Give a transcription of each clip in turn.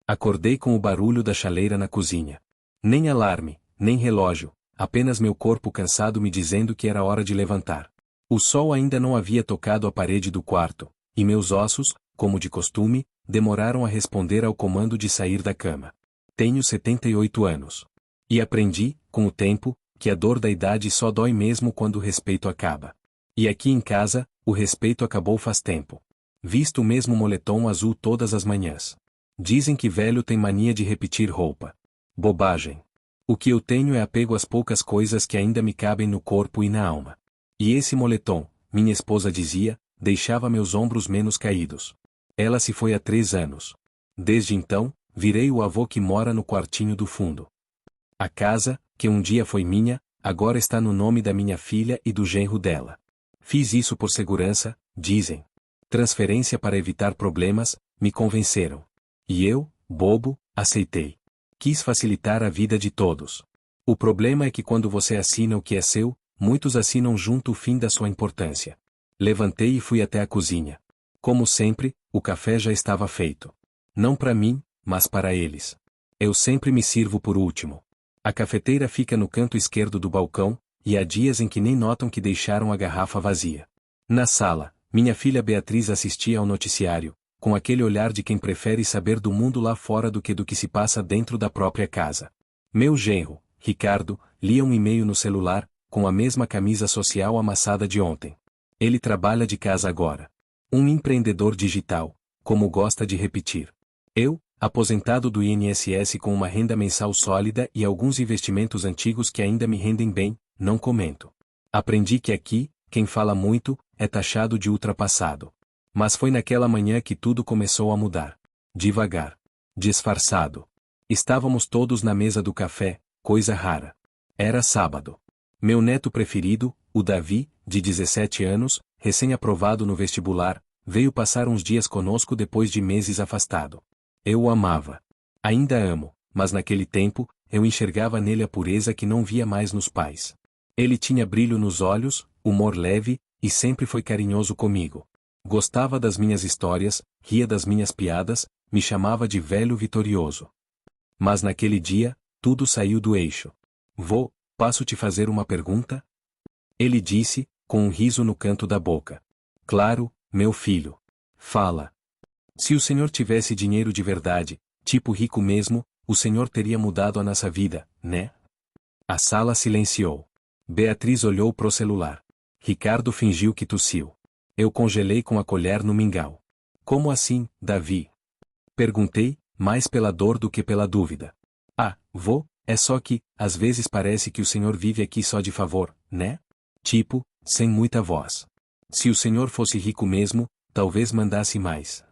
Acordei com o barulho da chaleira na cozinha. Nem alarme, nem relógio, apenas meu corpo cansado me dizendo que era hora de levantar. O sol ainda não havia tocado a parede do quarto, e meus ossos, como de costume, demoraram a responder ao comando de sair da cama. Tenho 78 anos. E aprendi, com o tempo, que a dor da idade só dói mesmo quando o respeito acaba. E aqui em casa, o respeito acabou faz tempo. Visto o mesmo moletom azul todas as manhãs. Dizem que velho tem mania de repetir roupa. Bobagem. O que eu tenho é apego às poucas coisas que ainda me cabem no corpo e na alma. E esse moletom, minha esposa dizia, deixava meus ombros menos caídos. Ela se foi há 3 anos. Desde então, virei o avô que mora no quartinho do fundo. A casa, que um dia foi minha, agora está no nome da minha filha e do genro dela. Fiz isso por segurança, dizem. Transferência para evitar problemas, me convenceram. E eu, bobo, aceitei. Quis facilitar a vida de todos. O problema é que quando você assina o que é seu, muitos assinam junto o fim da sua importância. Levantei e fui até a cozinha. Como sempre, o café já estava feito. Não para mim, mas para eles. Eu sempre me sirvo por último. A cafeteira fica no canto esquerdo do balcão, e há dias em que nem notam que deixaram a garrafa vazia. Na sala, minha filha Beatriz assistia ao noticiário, com aquele olhar de quem prefere saber do mundo lá fora do que se passa dentro da própria casa. Meu genro, Ricardo, lia um e-mail no celular, com a mesma camisa social amassada de ontem. Ele trabalha de casa agora. Um empreendedor digital, como gosta de repetir. Eu, aposentado do INSS com uma renda mensal sólida e alguns investimentos antigos que ainda me rendem bem, não comento. Aprendi que aqui, quem fala muito, é taxado de ultrapassado. Mas foi naquela manhã que tudo começou a mudar. Devagar. Disfarçado. Estávamos todos na mesa do café, coisa rara. Era sábado. Meu neto preferido, o Davi, de 17 anos, recém-aprovado no vestibular, veio passar uns dias conosco depois de meses afastado. Eu o amava. Ainda amo, mas naquele tempo, eu enxergava nele a pureza que não via mais nos pais. Ele tinha brilho nos olhos, humor leve, e sempre foi carinhoso comigo. Gostava das minhas histórias, ria das minhas piadas, me chamava de velho vitorioso. Mas naquele dia, tudo saiu do eixo. Vô, posso te fazer uma pergunta? Ele disse, com um riso no canto da boca. Claro, meu filho. Fala. Se o senhor tivesse dinheiro de verdade, tipo rico mesmo, o senhor teria mudado a nossa vida, né? A sala silenciou. Beatriz olhou pro celular. Ricardo fingiu que tossiu. Eu congelei com a colher no mingau. Como assim, Davi? Perguntei, mais pela dor do que pela dúvida. Ah, vô, é só que, às vezes parece que o senhor vive aqui só de favor, né? Tipo, sem muita voz. Se o senhor fosse rico mesmo, talvez mandasse mais.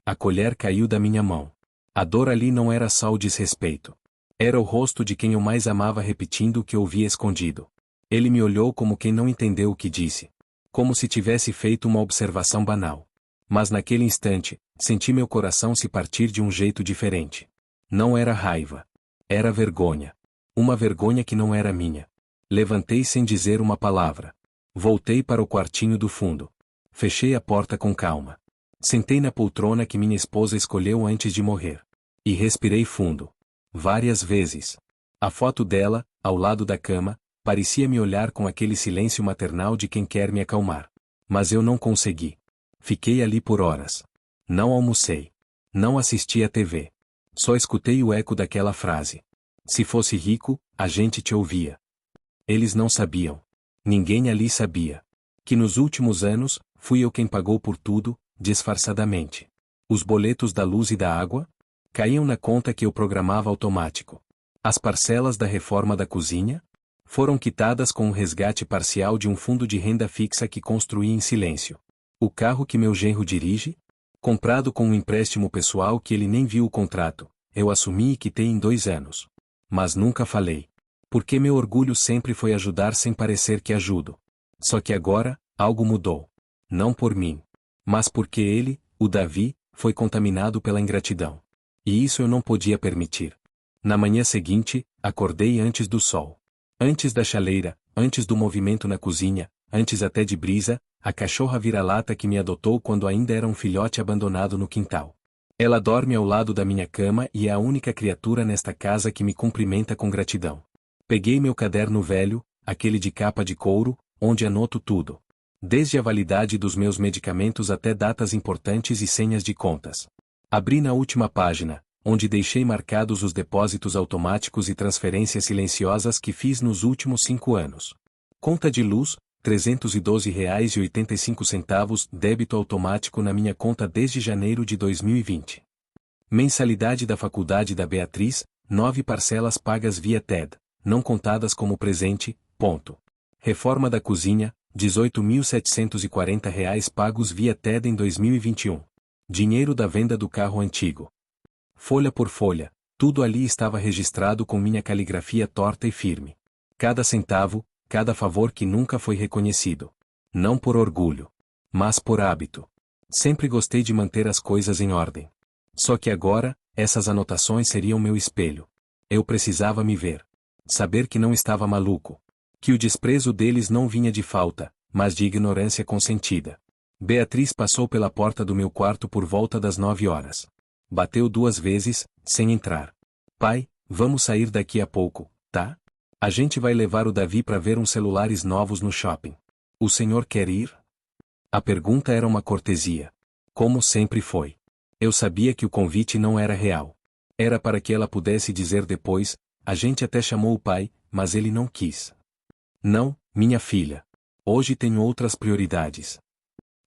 A colher caiu da minha mão. A dor ali não era só o desrespeito. Era o rosto de quem eu mais amava repetindo o que ouvia escondido. Ele me olhou como quem não entendeu o que disse. Como se tivesse feito uma observação banal. Mas naquele instante, senti meu coração se partir de um jeito diferente. Não era raiva. Era vergonha. Uma vergonha que não era minha. Levantei sem dizer uma palavra. Voltei para o quartinho do fundo. Fechei a porta com calma. Sentei na poltrona que minha esposa escolheu antes de morrer. E respirei fundo. Várias vezes. A foto dela, ao lado da cama, parecia me olhar com aquele silêncio maternal de quem quer me acalmar. Mas eu não consegui. Fiquei ali por horas. Não almocei. Não assisti à TV. Só escutei o eco daquela frase. Se fosse rico, a gente te ouvia. Eles não sabiam. Ninguém ali sabia. Que nos últimos anos, fui eu quem pagou por tudo, disfarçadamente. Os boletos da luz e da água caíam na conta que eu programava automático. As parcelas da reforma da cozinha foram quitadas com um resgate parcial de um fundo de renda fixa que construí em silêncio. O carro que meu genro dirige, comprado com um empréstimo pessoal que ele nem viu o contrato, eu assumi e quitei em 2 anos. Mas nunca falei. Porque meu orgulho sempre foi ajudar sem parecer que ajudo. Só que agora, algo mudou. Não por mim. Mas porque ele, o Davi, foi contaminado pela ingratidão. E isso eu não podia permitir. Na manhã seguinte, acordei antes do sol. Antes da chaleira, antes do movimento na cozinha, antes até de Brisa, a cachorra vira-lata que me adotou quando ainda era um filhote abandonado no quintal. Ela dorme ao lado da minha cama e é a única criatura nesta casa que me cumprimenta com gratidão. Peguei meu caderno velho, aquele de capa de couro, onde anoto tudo. Desde a validade dos meus medicamentos até datas importantes e senhas de contas. Abri na última página, onde deixei marcados os depósitos automáticos e transferências silenciosas que fiz nos últimos 5 anos. Conta de luz, R$ 312,85, débito automático na minha conta desde janeiro de 2020. Mensalidade da faculdade da Beatriz, 9 parcelas pagas via TED, não contadas como presente, ponto. Reforma da cozinha, R$ 18.740 pagos via TED em 2021. Dinheiro da venda do carro antigo. Folha por folha, tudo ali estava registrado com minha caligrafia torta e firme. Cada centavo, cada favor que nunca foi reconhecido. Não por orgulho, mas por hábito. Sempre gostei de manter as coisas em ordem. Só que agora, essas anotações seriam meu espelho. Eu precisava me ver. Saber que não estava maluco. Que o desprezo deles não vinha de falta, mas de ignorância consentida. Beatriz passou pela porta do meu quarto por volta das 9 horas. Bateu 2 vezes, sem entrar. Pai, vamos sair daqui a pouco, tá? A gente vai levar o Davi para ver uns celulares novos no shopping. O senhor quer ir? A pergunta era uma cortesia. Como sempre foi. Eu sabia que o convite não era real. Era para que ela pudesse dizer depois, a gente até chamou o pai, mas ele não quis. Não, minha filha. Hoje tenho outras prioridades.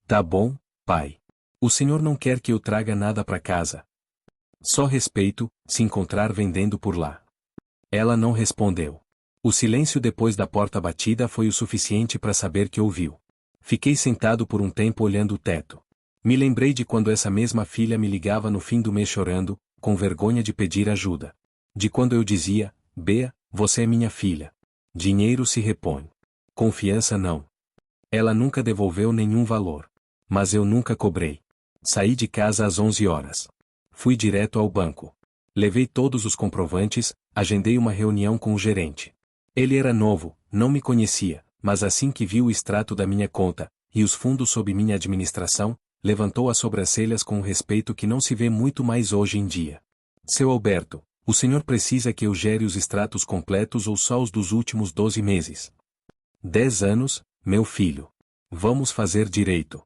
Tá bom, pai. O senhor não quer que eu traga nada para casa? Só respeito, se encontrar vendendo por lá. Ela não respondeu. O silêncio depois da porta batida foi o suficiente para saber que ouviu. Fiquei sentado por um tempo olhando o teto. Me lembrei de quando essa mesma filha me ligava no fim do mês chorando, com vergonha de pedir ajuda. De quando eu dizia, Bea, você é minha filha. Dinheiro se repõe. Confiança não. Ela nunca devolveu nenhum valor. Mas eu nunca cobrei. Saí de casa às 11 horas. Fui direto ao banco. Levei todos os comprovantes, agendei uma reunião com o gerente. Ele era novo, não me conhecia, mas assim que viu o extrato da minha conta, e os fundos sob minha administração, levantou as sobrancelhas com um respeito que não se vê muito mais hoje em dia. Seu Alberto, o senhor precisa que eu gere os extratos completos ou só os dos últimos 12 meses? 10 anos, meu filho. Vamos fazer direito.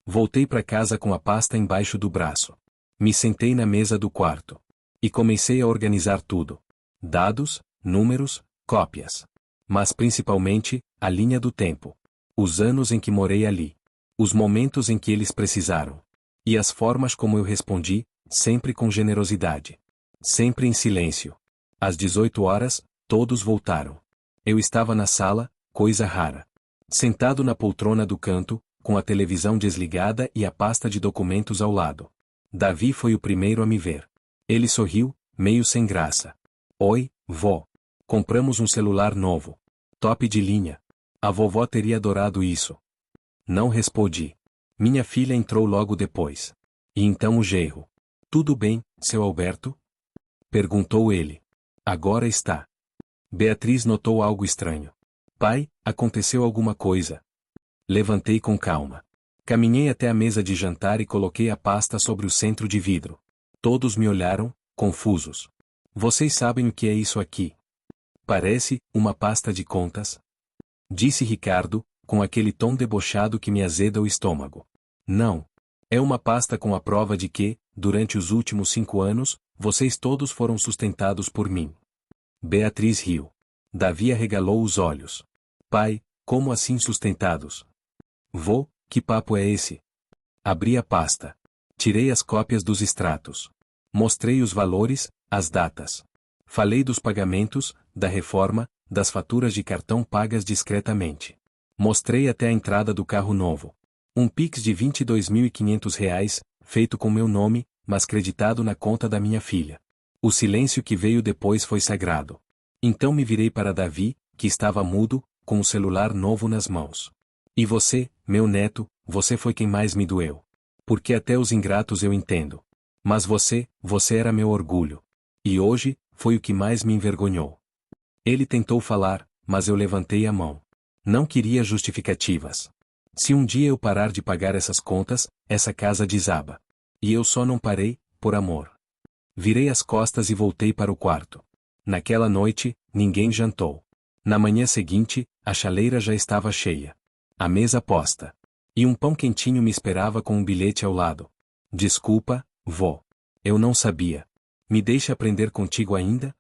Voltei para casa com a pasta embaixo do braço. Me sentei na mesa do quarto. E comecei a organizar tudo. Dados, números, cópias. Mas principalmente, a linha do tempo. Os anos em que morei ali. Os momentos em que eles precisaram. E as formas como eu respondi, sempre com generosidade. Sempre em silêncio. Às 18 horas, todos voltaram. Eu estava na sala, coisa rara. Sentado na poltrona do canto, com a televisão desligada e a pasta de documentos ao lado. Davi foi o primeiro a me ver. Ele sorriu, meio sem graça. Oi, vó. Compramos um celular novo. Top de linha. A vovó teria adorado isso. Não respondi. Minha filha entrou logo depois. E então o genro. Tudo bem, seu Alberto? Perguntou ele. Agora está. Beatriz notou algo estranho. Pai, aconteceu alguma coisa. Levantei com calma. Caminhei até a mesa de jantar e coloquei a pasta sobre o centro de vidro. Todos me olharam, confusos. Vocês sabem o que é isso aqui? Parece uma pasta de contas? Disse Ricardo, com aquele tom debochado que me azeda o estômago. Não. É uma pasta com a prova de que, durante os últimos 5 anos, vocês todos foram sustentados por mim. Beatriz riu. Davi arregalou os olhos. Pai, como assim sustentados? Vô, que papo é esse? Abri a pasta. Tirei as cópias dos extratos. Mostrei os valores, as datas. Falei dos pagamentos, da reforma, das faturas de cartão pagas discretamente. Mostrei até a entrada do carro novo. Um Pix de R$ 22.500, feito com meu nome, mas creditado na conta da minha filha. O silêncio que veio depois foi sagrado. Então me virei para Davi, que estava mudo, com o celular novo nas mãos. E você, meu neto, você foi quem mais me doeu. Porque até os ingratos eu entendo. Mas você era meu orgulho. E hoje, foi o que mais me envergonhou. Ele tentou falar, mas eu levantei a mão. Não queria justificativas. Se um dia eu parar de pagar essas contas, essa casa desaba. E eu só não parei, por amor. Virei as costas e voltei para o quarto. Naquela noite, ninguém jantou. Na manhã seguinte, a chaleira já estava cheia. A mesa posta. E um pão quentinho me esperava com um bilhete ao lado. Desculpa, vô. Eu não sabia. Me deixe aprender contigo ainda?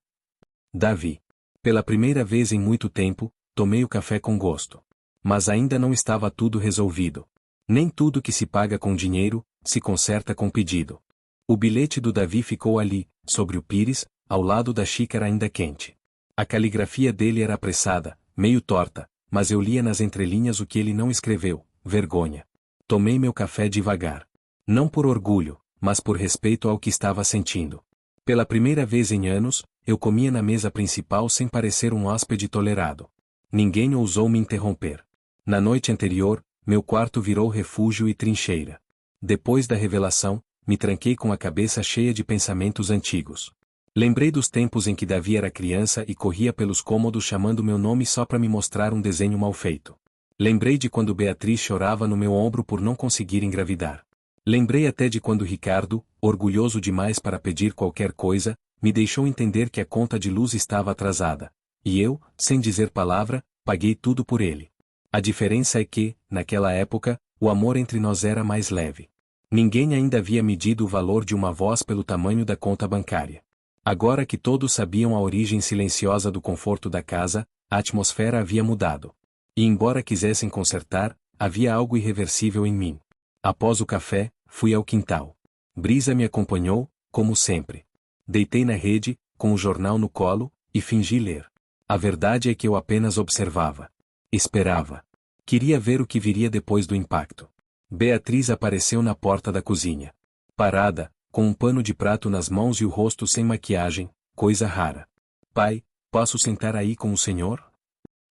Davi. Pela primeira vez em muito tempo, tomei o café com gosto. Mas ainda não estava tudo resolvido. Nem tudo que se paga com dinheiro, se conserta com pedido. O bilhete do Davi ficou ali, sobre o pires, ao lado da xícara ainda quente. A caligrafia dele era apressada, meio torta, mas eu lia nas entrelinhas o que ele não escreveu, vergonha. Tomei meu café devagar. Não por orgulho, mas por respeito ao que estava sentindo. Pela primeira vez em anos, eu comia na mesa principal sem parecer um hóspede tolerado. Ninguém ousou me interromper. Na noite anterior, meu quarto virou refúgio e trincheira. Depois da revelação, me tranquei com a cabeça cheia de pensamentos antigos. Lembrei dos tempos em que Davi era criança e corria pelos cômodos chamando meu nome só para me mostrar um desenho mal feito. Lembrei de quando Beatriz chorava no meu ombro por não conseguir engravidar. Lembrei até de quando Ricardo, orgulhoso demais para pedir qualquer coisa, me deixou entender que a conta de luz estava atrasada. E eu, sem dizer palavra, paguei tudo por ele. A diferença é que, naquela época, o amor entre nós era mais leve. Ninguém ainda havia medido o valor de uma voz pelo tamanho da conta bancária. Agora que todos sabiam a origem silenciosa do conforto da casa, a atmosfera havia mudado. E embora quisessem consertar, havia algo irreversível em mim. Após o café, fui ao quintal. Brisa me acompanhou, como sempre. Deitei na rede, com o jornal no colo, e fingi ler. A verdade é que eu apenas observava. Esperava. Queria ver o que viria depois do impacto. Beatriz apareceu na porta da cozinha. Parada, com um pano de prato nas mãos e o rosto sem maquiagem, coisa rara. Pai, posso sentar aí com o senhor?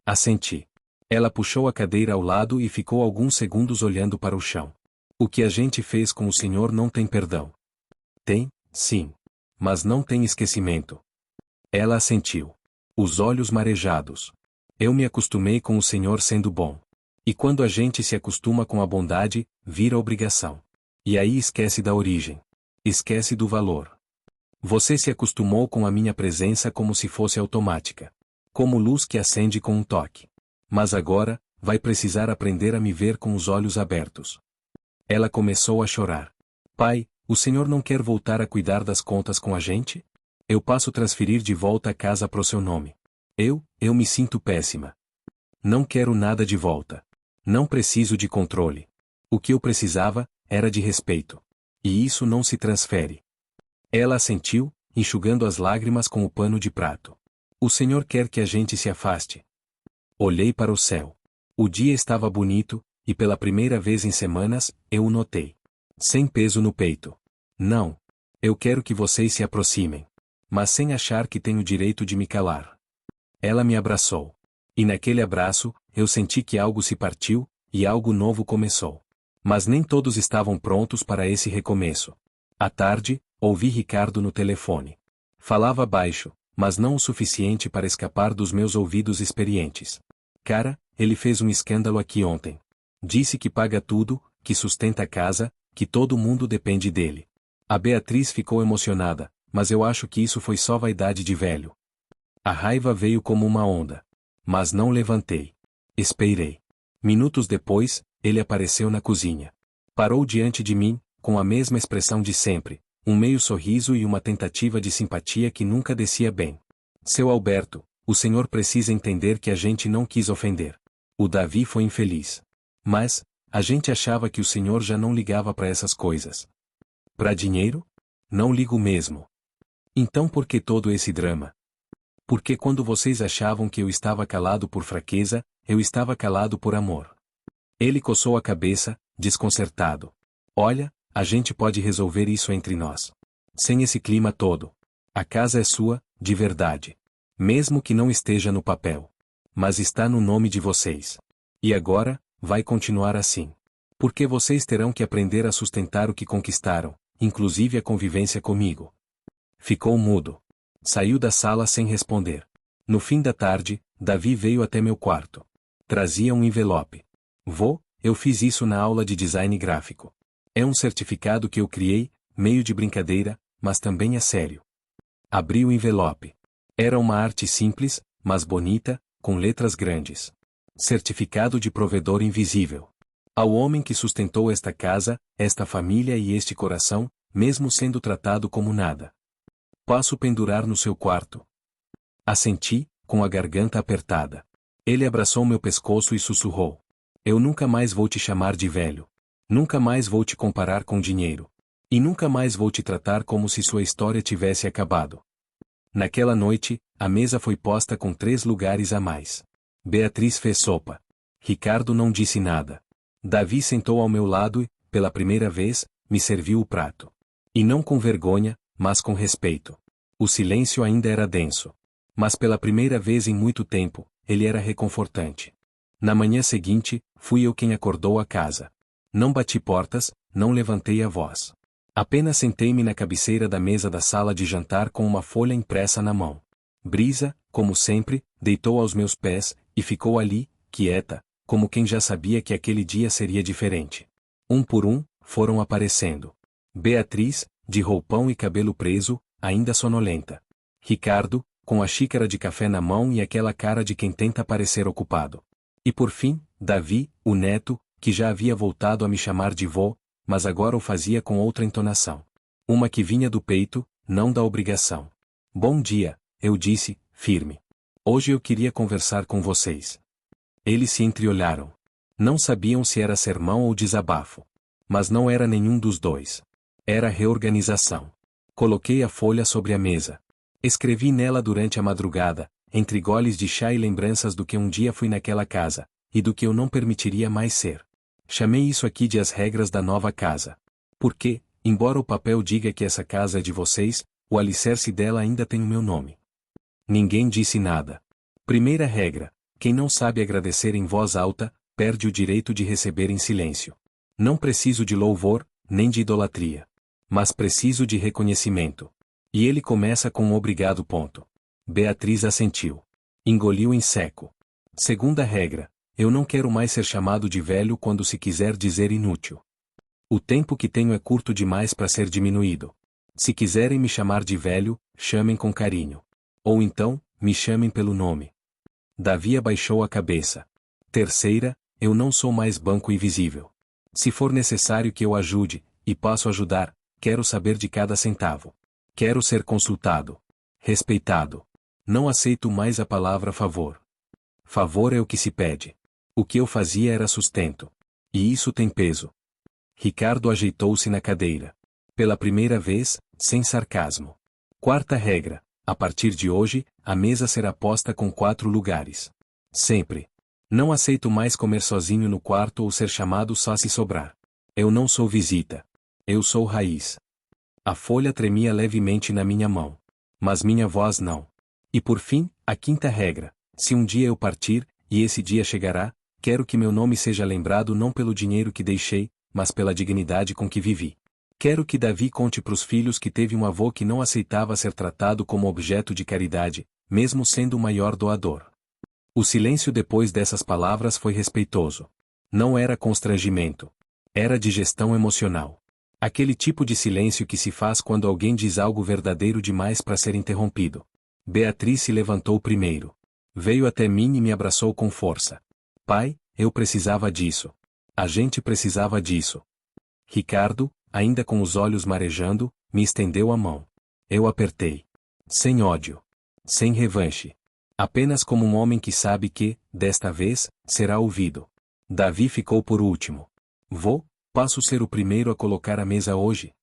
Assenti. Ela puxou a cadeira ao lado e ficou alguns segundos olhando para o chão. O que a gente fez com o senhor não tem perdão. Tem, sim. Mas não tem esquecimento. Ela assentiu. Os olhos marejados. Eu me acostumei com o senhor sendo bom. E quando a gente se acostuma com a bondade, vira obrigação. E aí esquece da origem. Esquece do valor. Você se acostumou com a minha presença como se fosse automática. Como luz que acende com um toque. Mas agora, vai precisar aprender a me ver com os olhos abertos. Ela começou a chorar. Pai, o senhor não quer voltar a cuidar das contas com a gente? Eu passo transferir de volta a casa pro seu nome. Eu me sinto péssima. Não quero nada de volta. Não preciso de controle. O que eu precisava, era de respeito. E isso não se transfere. Ela assentiu, enxugando as lágrimas com o pano de prato. O senhor quer que a gente se afaste. Olhei para o céu. O dia estava bonito, e pela primeira vez em semanas, eu o notei. Sem peso no peito. Não. Eu quero que vocês se aproximem. Mas sem achar que tenho direito de me calar. Ela me abraçou. E naquele abraço, eu senti que algo se partiu, e algo novo começou. Mas nem todos estavam prontos para esse recomeço. À tarde, ouvi Ricardo no telefone. Falava baixo, mas não o suficiente para escapar dos meus ouvidos experientes. Cara, ele fez um escândalo aqui ontem. Disse que paga tudo, que sustenta a casa, que todo mundo depende dele. A Beatriz ficou emocionada, mas eu acho que isso foi só vaidade de velho. A raiva veio como uma onda. Mas não levantei. Esperei. Minutos depois, ele apareceu na cozinha. Parou diante de mim, com a mesma expressão de sempre, um meio sorriso e uma tentativa de simpatia que nunca descia bem. Seu Alberto, o senhor precisa entender que a gente não quis ofender. O Davi foi infeliz. Mas, a gente achava que o senhor já não ligava para essas coisas. Para dinheiro? Não ligo mesmo. Então por que todo esse drama? Porque quando vocês achavam que eu estava calado por fraqueza, eu estava calado por amor. Ele coçou a cabeça, desconcertado. Olha, a gente pode resolver isso entre nós. Sem esse clima todo. A casa é sua, de verdade. Mesmo que não esteja no papel. Mas está no nome de vocês. E agora, vai continuar assim. Porque vocês terão que aprender a sustentar o que conquistaram, inclusive a convivência comigo. Ficou mudo. Saiu da sala sem responder. No fim da tarde, Davi veio até meu quarto. Trazia um envelope. Vô, eu fiz isso na aula de design gráfico. É um certificado que eu criei, meio de brincadeira, mas também a sério. Abri o envelope. Era uma arte simples, mas bonita, com letras grandes. Certificado de provedor invisível. Ao homem que sustentou esta casa, esta família e este coração, mesmo sendo tratado como nada. Passo pendurar no seu quarto. Assenti, com a garganta apertada. Ele abraçou meu pescoço e sussurrou. Eu nunca mais vou te chamar de velho. Nunca mais vou te comparar com dinheiro. E nunca mais vou te tratar como se sua história tivesse acabado. Naquela noite, a mesa foi posta com 3 lugares a mais. Beatriz fez sopa. Ricardo não disse nada. Davi sentou ao meu lado e, pela primeira vez, me serviu o prato. E não com vergonha, mas com respeito. O silêncio ainda era denso. Mas pela primeira vez em muito tempo, ele era reconfortante. Na manhã seguinte, fui eu quem acordou a casa. Não bati portas, não levantei a voz. Apenas sentei-me na cabeceira da mesa da sala de jantar com uma folha impressa na mão. Brisa, como sempre, deitou aos meus pés, e ficou ali, quieta, como quem já sabia que aquele dia seria diferente. Um por um, foram aparecendo. Beatriz, de roupão e cabelo preso, ainda sonolenta. Ricardo, com a xícara de café na mão e aquela cara de quem tenta parecer ocupado. E por fim, Davi, o neto, que já havia voltado a me chamar de vô, mas agora o fazia com outra entonação. Uma que vinha do peito, não da obrigação. Bom dia, eu disse, firme. Hoje eu queria conversar com vocês. Eles se entreolharam. Não sabiam se era sermão ou desabafo. Mas não era nenhum dos dois. Era reorganização. Coloquei a folha sobre a mesa. Escrevi nela durante a madrugada, entre goles de chá e lembranças do que um dia fui naquela casa, e do que eu não permitiria mais ser. Chamei isso aqui de as regras da nova casa. Porque, embora o papel diga que essa casa é de vocês, o alicerce dela ainda tem o meu nome. Ninguém disse nada. Primeira regra: quem não sabe agradecer em voz alta, perde o direito de receber em silêncio. Não preciso de louvor, nem de idolatria. Mas preciso de reconhecimento. E ele começa com um obrigado. Beatriz assentiu. Engoliu em seco. Segunda regra: eu não quero mais ser chamado de velho quando se quiser dizer inútil. O tempo que tenho é curto demais para ser diminuído. Se quiserem me chamar de velho, chamem com carinho. Ou então, me chamem pelo nome. Davi abaixou a cabeça. Terceira: eu não sou mais banco invisível. Se for necessário que eu ajude, e passo a ajudar, quero saber de cada centavo. Quero ser consultado. Respeitado. Não aceito mais a palavra favor. Favor é o que se pede. O que eu fazia era sustento. E isso tem peso. Ricardo ajeitou-se na cadeira. Pela primeira vez, sem sarcasmo. Quarta regra: a partir de hoje, a mesa será posta com 4 lugares. Sempre. Não aceito mais comer sozinho no quarto ou ser chamado só se sobrar. Eu não sou visita. Eu sou raiz. A folha tremia levemente na minha mão. Mas minha voz não. E por fim, a quinta regra: se um dia eu partir, e esse dia chegará, quero que meu nome seja lembrado não pelo dinheiro que deixei, mas pela dignidade com que vivi. Quero que Davi conte pros filhos que teve um avô que não aceitava ser tratado como objeto de caridade, mesmo sendo o maior doador. O silêncio depois dessas palavras foi respeitoso. Não era constrangimento. Era digestão emocional. Aquele tipo de silêncio que se faz quando alguém diz algo verdadeiro demais para ser interrompido. Beatriz se levantou primeiro. Veio até mim e me abraçou com força. Pai, eu precisava disso. A gente precisava disso. Ricardo, ainda com os olhos marejando, me estendeu a mão. Eu apertei. Sem ódio. Sem revanche. Apenas como um homem que sabe que, desta vez, será ouvido. Davi ficou por último. Vô, posso ser o primeiro a colocar a mesa hoje?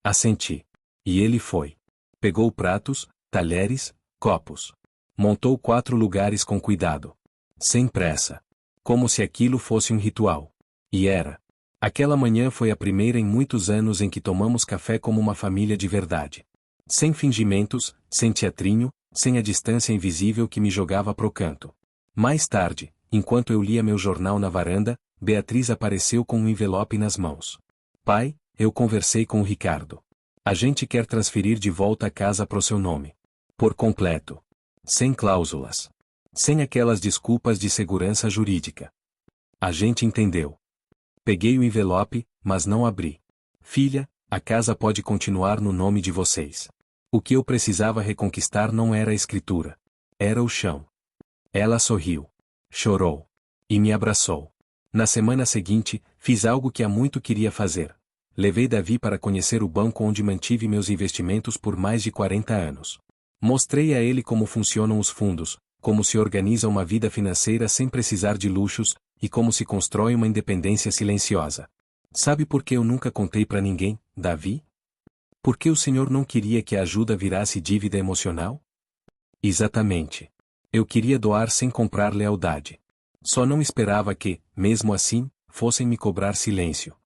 Assenti. E ele foi. Pegou pratos, talheres, copos. Montou 4 lugares com cuidado. Sem pressa. Como se aquilo fosse um ritual. E era. Aquela manhã foi a primeira em muitos anos em que tomamos café como uma família de verdade. Sem fingimentos, sem teatrinho, sem a distância invisível que me jogava pro canto. Mais tarde, enquanto eu lia meu jornal na varanda, Beatriz apareceu com um envelope nas mãos. Pai, eu conversei com o Ricardo. A gente quer transferir de volta a casa pro seu nome. Por completo. Sem cláusulas. Sem aquelas desculpas de segurança jurídica. A gente entendeu. Peguei o envelope, mas não abri. Filha, A casa pode continuar no nome de vocês. O que eu precisava reconquistar não era a escritura. Era o chão. Ela sorriu. Chorou. E me abraçou. Na semana seguinte, fiz algo que há muito queria fazer. Levei Davi para conhecer o banco onde mantive meus investimentos por mais de 40 anos. Mostrei a ele como funcionam os fundos, como se organiza uma vida financeira sem precisar de luxos, e como se constrói uma independência silenciosa. Sabe por que eu nunca contei para ninguém, Davi? Porque o Senhor não queria que a ajuda virasse dívida emocional? Exatamente. Eu queria doar sem comprar lealdade. Só não esperava que, mesmo assim, fossem me cobrar silêncio.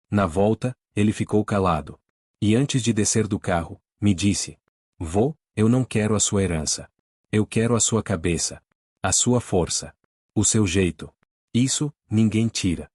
Na volta, ele ficou calado. E antes de descer do carro, me disse: Vô, eu não quero a sua herança. Eu quero a sua cabeça. A sua força. O seu jeito. Isso, ninguém tira.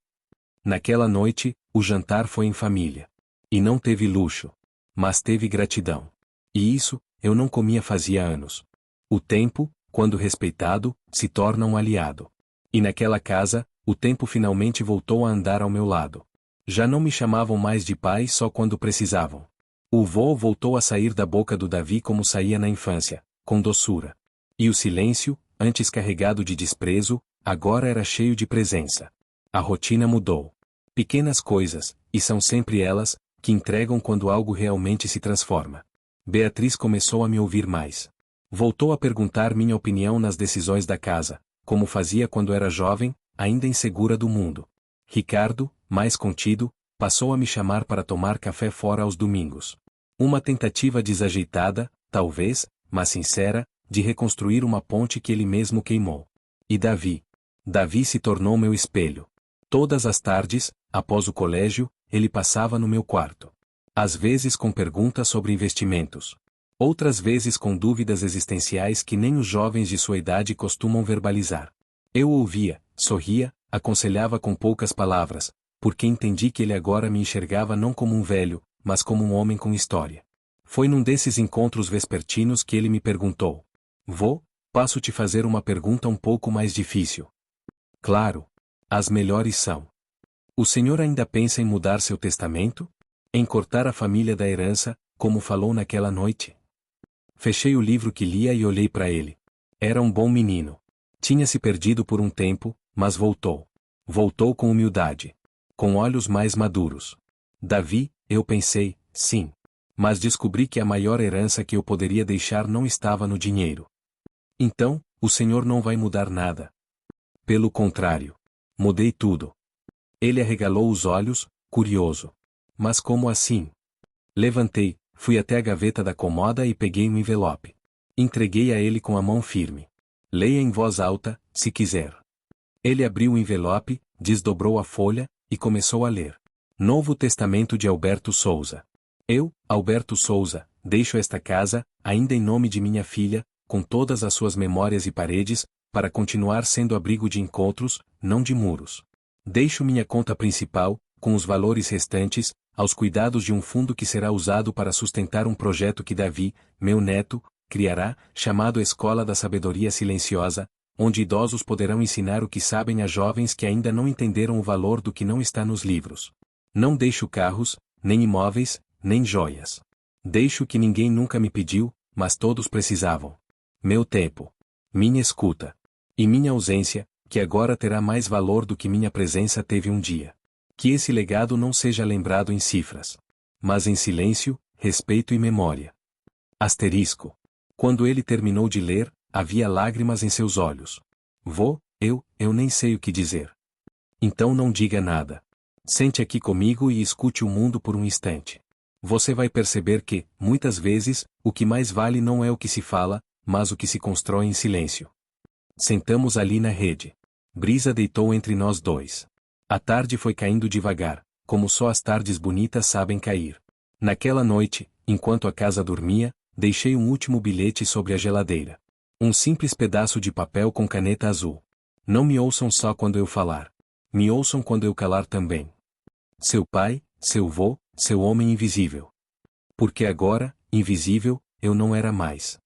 Naquela noite, o jantar foi em família. E não teve luxo. Mas teve gratidão. E isso, eu não comia fazia anos. O tempo, quando respeitado, se torna um aliado. E naquela casa, o tempo finalmente voltou a andar ao meu lado. Já não me chamavam mais de pai só quando precisavam. O vô voltou a sair da boca do Davi como saía na infância, com doçura. E o silêncio, antes carregado de desprezo, agora era cheio de presença. A rotina mudou. Pequenas coisas, e são sempre elas, que entregam quando algo realmente se transforma. Beatriz começou a me ouvir mais. Voltou a perguntar minha opinião nas decisões da casa, como fazia quando era jovem, ainda insegura do mundo. Ricardo, mais contido, passou a me chamar para tomar café fora aos domingos. Uma tentativa desajeitada, talvez, mas sincera, de reconstruir uma ponte que ele mesmo queimou. E Davi? Davi se tornou meu espelho. Todas as tardes, após o colégio, ele passava no meu quarto. Às vezes com perguntas sobre investimentos. Outras vezes com dúvidas existenciais que nem os jovens de sua idade costumam verbalizar. Eu ouvia, sorria, aconselhava com poucas palavras, porque entendi que ele agora me enxergava não como um velho, mas como um homem com história. Foi num desses encontros vespertinos que ele me perguntou: Vô, posso te fazer uma pergunta um pouco mais difícil? Claro. As melhores são. O senhor ainda pensa em mudar seu testamento? Em cortar a família da herança, como falou naquela noite? Fechei o livro que lia e olhei para ele. Era um bom menino. Tinha se perdido por um tempo, mas voltou. Voltou com humildade. Com olhos mais maduros. Davi, eu pensei, sim. Mas descobri que a maior herança que eu poderia deixar não estava no dinheiro. Então, o senhor não vai mudar nada. Pelo contrário. Mudei tudo. Ele arregalou os olhos, curioso. Mas como assim? Levantei, fui até a gaveta da comoda e peguei um envelope. Entreguei a ele com a mão firme. Leia em voz alta, se quiser. Ele abriu o envelope, desdobrou a folha, e começou a ler. Novo Testamento de Alberto Souza. Eu, Alberto Souza, deixo esta casa, ainda em nome de minha filha, com todas as suas memórias e paredes, para continuar sendo abrigo de encontros, não de muros. Deixo minha conta principal, com os valores restantes, aos cuidados de um fundo que será usado para sustentar um projeto que Davi, meu neto, criará, chamado Escola da Sabedoria Silenciosa, onde idosos poderão ensinar o que sabem a jovens que ainda não entenderam o valor do que não está nos livros. Não deixo carros, nem imóveis, nem joias. Deixo o que ninguém nunca me pediu, mas todos precisavam. Meu tempo. Minha escuta. E minha ausência, que agora terá mais valor do que minha presença teve um dia. Que esse legado não seja lembrado em cifras, mas em silêncio, respeito e memória. Asterisco. Quando ele terminou de ler, havia lágrimas em seus olhos. Vô, eu nem sei o que dizer. Então não diga nada. Sente aqui comigo e escute o mundo por um instante. Você vai perceber que, muitas vezes, o que mais vale não é o que se fala, mas o que se constrói em silêncio. Sentamos ali na rede. Brisa deitou entre nós dois. A tarde foi caindo devagar, como só as tardes bonitas sabem cair. Naquela noite, enquanto a casa dormia, deixei um último bilhete sobre a geladeira. Um simples pedaço de papel com caneta azul. Não me ouçam só quando eu falar. Me ouçam quando eu calar também. Seu pai, seu vô, seu homem invisível. Porque agora, invisível, eu não era mais.